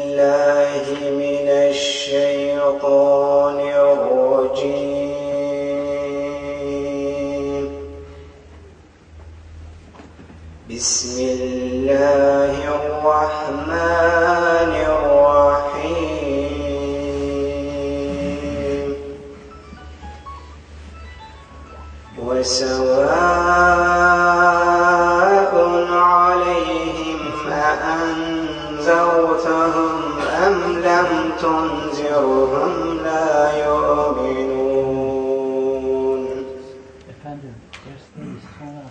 الله من الشيطان الرجيم. بسم الله الرحمن الرحيم. وسواء عليهم أأنذرتهم أم لم تنذرهم لا يؤمنون.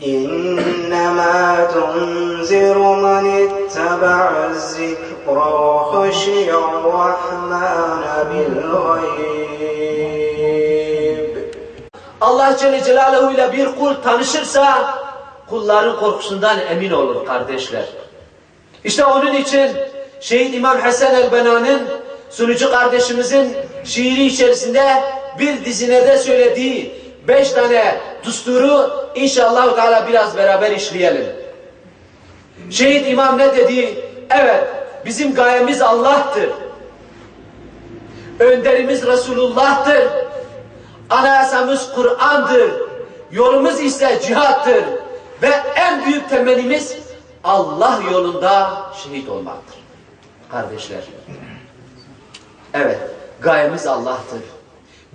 إنما تنذر من اتبع الذكر وخشي الرحمن بالغيب. Allah Celle Celaluhu ile bir kul tanışırsa kulların korkusundan emin olur kardeşler. İşte onun için Şehit İmam Hasan el-Bena'nın sunucu kardeşimizin şiiri içerisinde bir dizinede söylediği 5 tane düsturu inşallah Teala biraz beraber işleyelim. Şehit İmam ne dedi? Evet, bizim gayemiz Allah'tır. Önderimiz Resulullah'tır. Anayasamız Kur'an'dır. Yolumuz ise cihattır. Ve en büyük temennimiz Allah yolunda şehit olmaktır. Kardeşler. Evet, gayemiz Allah'tır.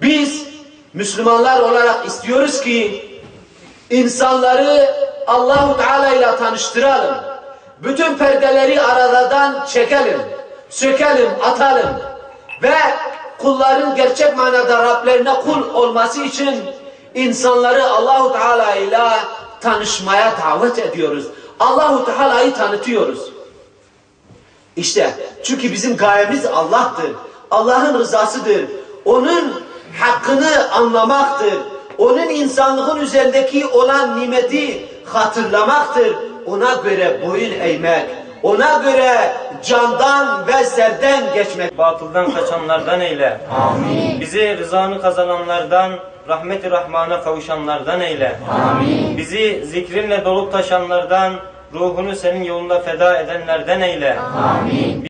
Biz Müslümanlar olarak istiyoruz ki insanları Allah-u Teala ile tanıştıralım. Bütün perdeleri aradan çekelim, sökelim, atalım ve kulların gerçek manada Rablerine kul olması için insanları Allah-u Teala ile tanışmaya davet ediyoruz. Allah-u Teala'yı tanıtıyoruz. İşte çünkü bizim gayemiz Allah'tır. Allah'ın rızasıdır. Onun hakkını anlamaktır. Onun insanlığın üzerindeki olan nimeti hatırlamaktır. Ona göre boyun eğmek. Ona göre candan ve serden geçmek. Batıldan kaçanlardan eyle. Amin. Bizi rızanı kazananlardan, rahmet-i rahmana kavuşanlardan eyle. Amin. Bizi zikrinle dolup taşanlardan, ruhunu senin yolunda feda edenlerden eyle. Amin.